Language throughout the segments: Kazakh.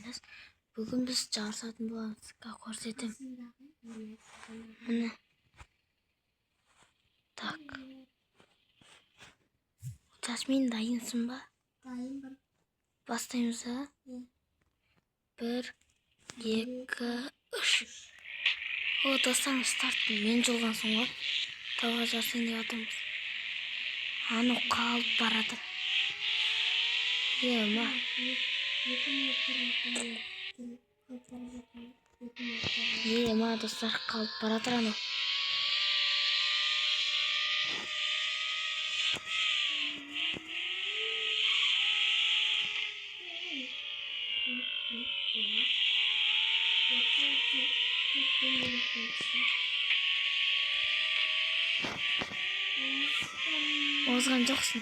емес. Бүгін біз жарысатын боламыз. Көрсетем. Міне. Так. Жасмин, дайынсың ба? Дайынмын. Бастаймыз, а? 1, 2, 3. О, достар, старт. Мен жолған соң ғой. Тауға жасын деп атамыз. Аны қалып барады. Ема. Ема, достар, қалып барады аны. Озған жоқсың.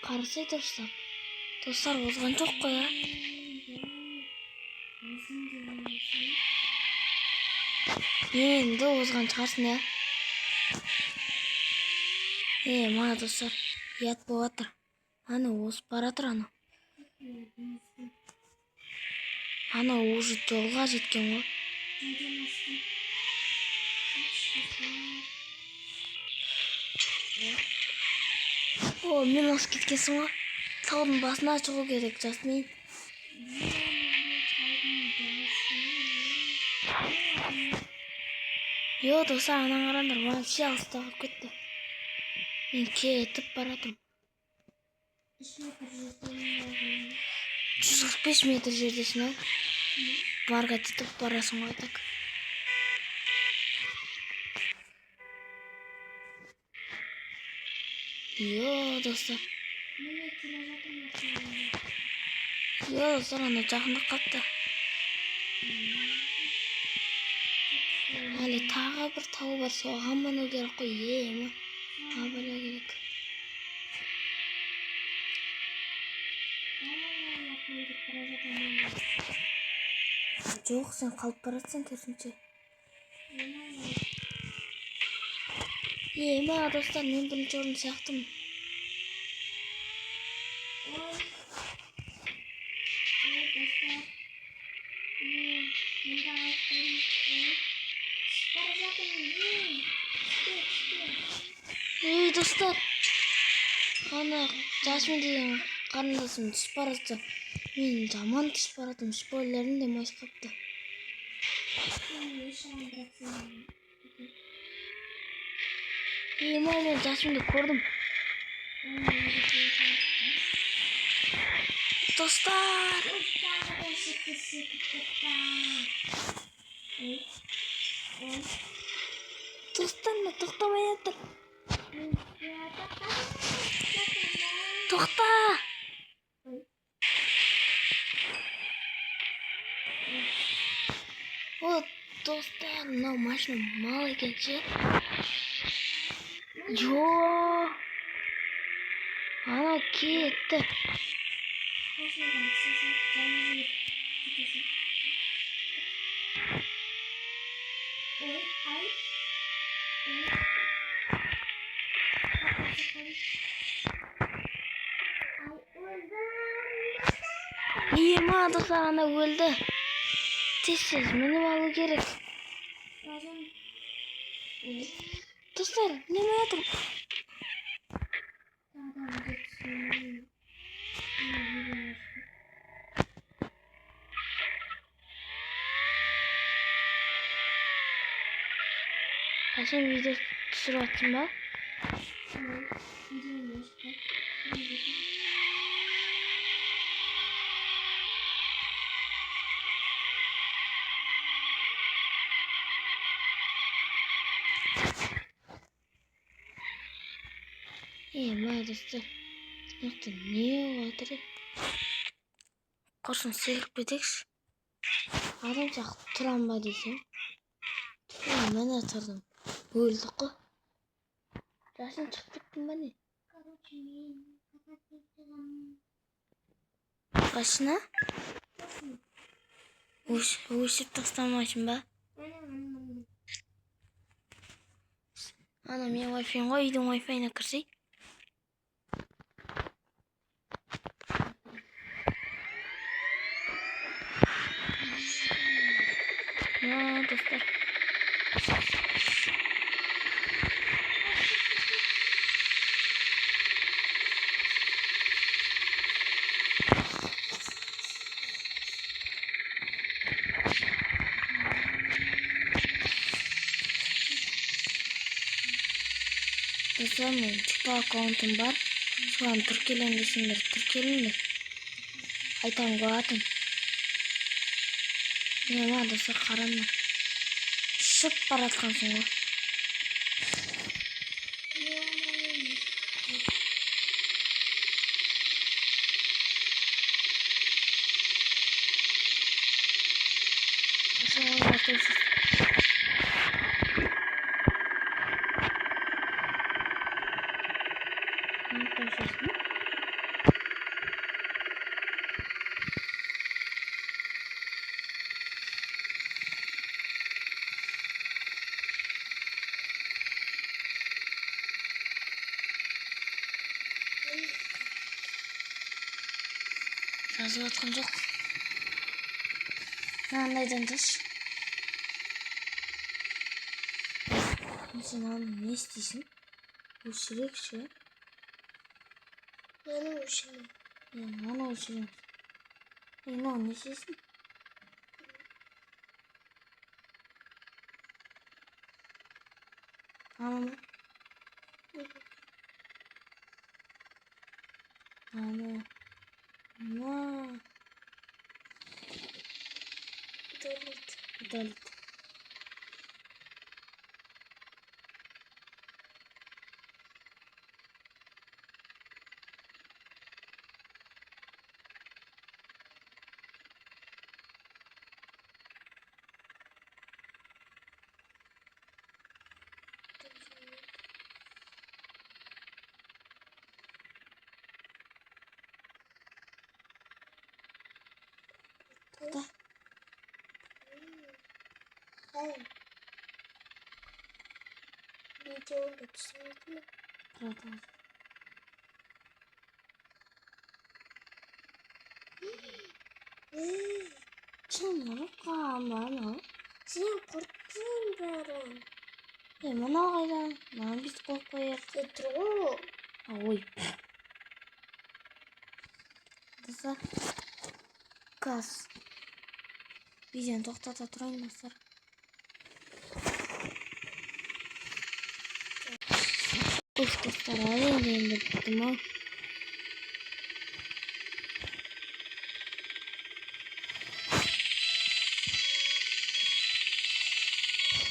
Қарсы достар. Достар, озған жоқ қой, а? Енді озған шығарсың, я? Мана достар, ұят болып жатыр. Аны озып баратыр аны. Ана уже жолға жеткен ғой. О, мен асып кеткенсің ғой. Таудың басына шығу керек, Жасмин. Йо, достар, анан қараңдар, маған ши алыстап кетті. Мен кетіп баратырмын. 145 метр жердесің, а? Барға жетіп барасың ғой, так. Йо, достар. Йо, достар, ана жақында қапты. Әлі тағы бір тау бар, соған міну керек қой, ема. Абыра керек. Жоқ, сен қалып баратсың, керісінше. Ема, достар, мен бірінші орын сияқтымын. Ей, достар, ана Жасмин деген қарындасым түсіп баратса, мен жаман түсіп баратым, спойлерін де майыс қапты. Ема, мен Жасминді көрдім. Достар! Достар, тоқтамай жатыр. Тоқта! О, достар, мынау машина мал екенше. Йо! Ана кетті. Ема, достар, ана өлді. Тез мініп алу керек. Достар, неме жатыр? Сен видео түсіріп жатсың ба? Ема, достар, мықты не болып жатыр? Құрсын секіріп кетекші. Адам сияқты тұрам ба дейсің? Міне тұрдым. Өлдік қой. Жасын шығып кеттің ба не? Қашына? Өшіп тастамайсың ба? Ана мен Wi-Fi ғой, үйдің Wi-Fi-на кірсей. dostlar. Dostlar benim çıpa akkauntum var. Şu an Türkiye'lendesindir. Türkiye'lendir. Aytam koyatın. Ne var dostlar karanlık. Şıp baratkan sonra. Sonra bakıyorsunuz. Ne yapıyorsunuz? Yazı atkan yok. Ne anlayacağız? Sen abi ne istiyorsun? Bu şirek şey. Nane uçuyor. Ya nane uçuyor. Ne anlıyorsun? Tamam. Nane. Ne? Dalit. Da. Hayır. Video geçseydi. Pardon. Çınarı kamerayı. Sen korktun Baran. Hemen ağayla. Ben biz korkuyor. Petro. Oy. Dostlar. Gaz. Videonu toxtata turayım dostlar. Of dostlar elimde bittim ha.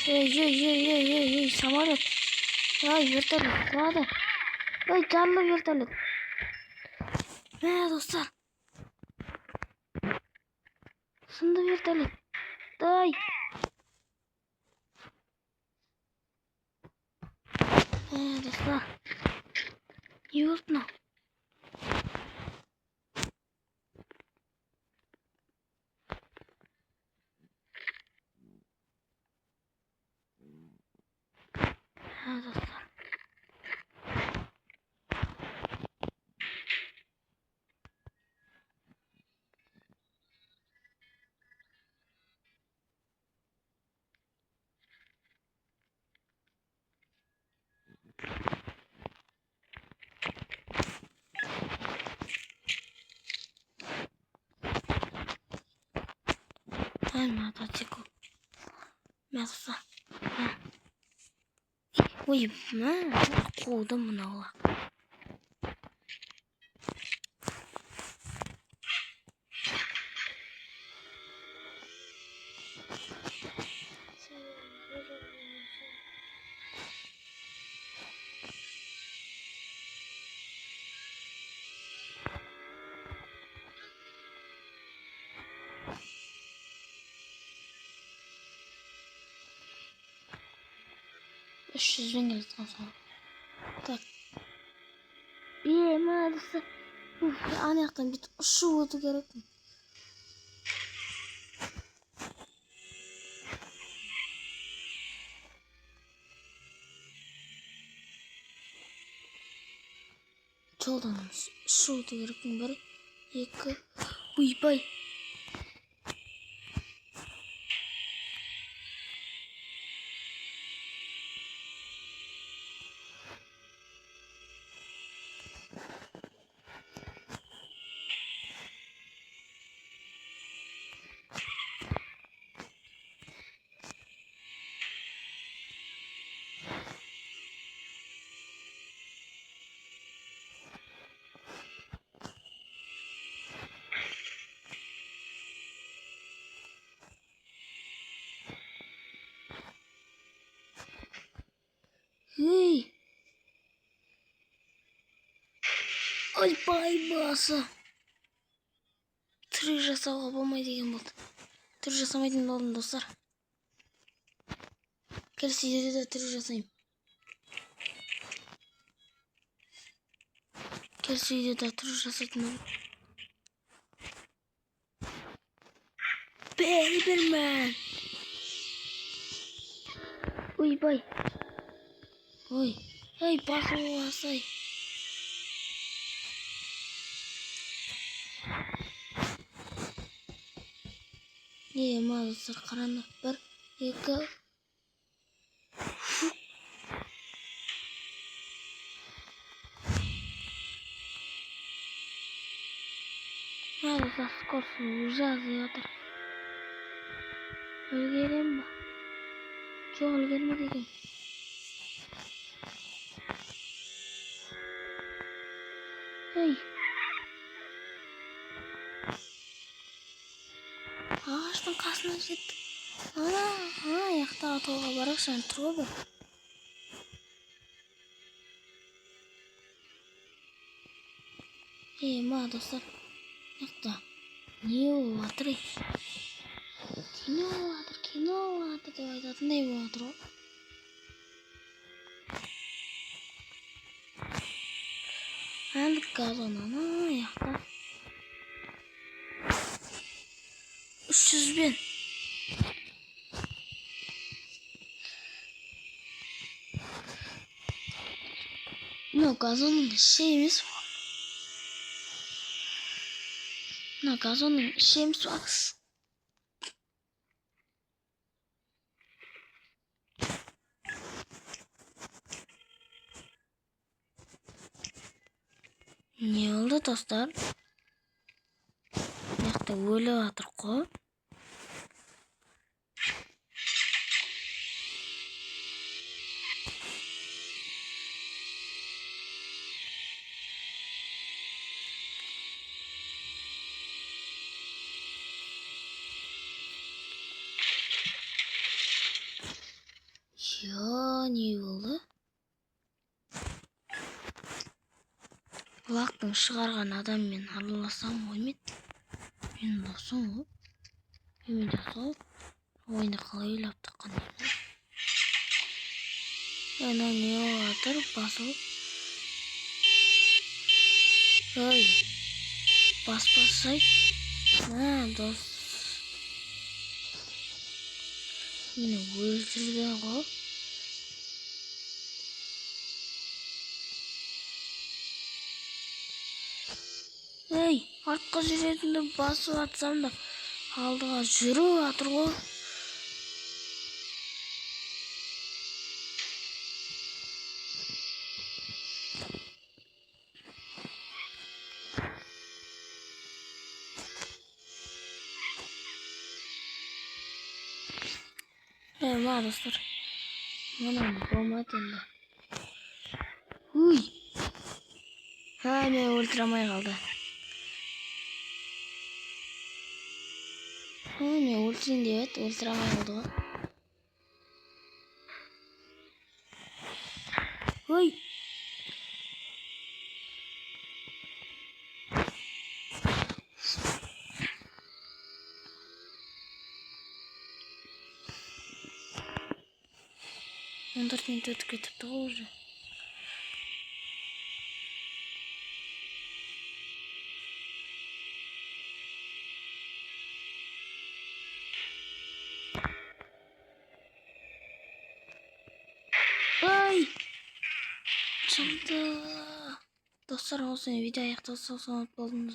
Ey самолет. Ай вертолет. Ладно. Ой canlı вертолет. Dostlar. Şimdi вертолет. Дай. Dostlar. Yurtna. Dostlar. Aynen Tatiko. Mesut. Ой, куда много. Извинились на самом. Так. Мадаса. Анаяқтан бит ұшып өту керек. Жолдан ұшып өту керек. Бір, екі, ойбай. Ей. Ойбай басы. Түрі жасауға болмайды деген болды. Түрі жасамайтын болдым достар. Келесі видеода түрі жасаймын. Келесі видеода түрі жасайтын болдым. Бейбермен. Ойбай. Ой. Ей, басыласай. Не, мазыр қараны. 1, 2. Надо за скоростью ужасы жатыр. Өлгерем ба? Жоқ, өлгермеді екен. Ей. Ағаштың қасына жеттік. Аяқтағы толға барақшан тұр ғой. Ма достар. Яқта. Не болып жатыр? Кино жатыр деп айтатындай болып жатыр ғой. Әнді газон яқта. 300 бен. Мынау газонның іші емес. Мынау газонның іші емес бақсы. Не oldu dostlar? Яқта өліп жатыр ғой. Не болды? Лақтың шығарған адаммен араласам оймет. Мен досым ғой. Мен жасау. Ойында қалай ойлап таққан деймін. Ана не жатыр басылып. Ой. Баспасай. Дос. Мені өлтірген ғой. Ей, артқа жүретінді басып атсам да алдыға жүріп жатыр ғой. Ма достар. Мұның болмайды енді. Уй. Мен өлтірамай қалды. Мен өлтірейін деп еді, өлтірамай қалды ғой. Ой. Ондар минут өтіп кетіпті ғой уже. Ой. Шамды. Достар, осы видео аяқталса, соңғы болдыңыз.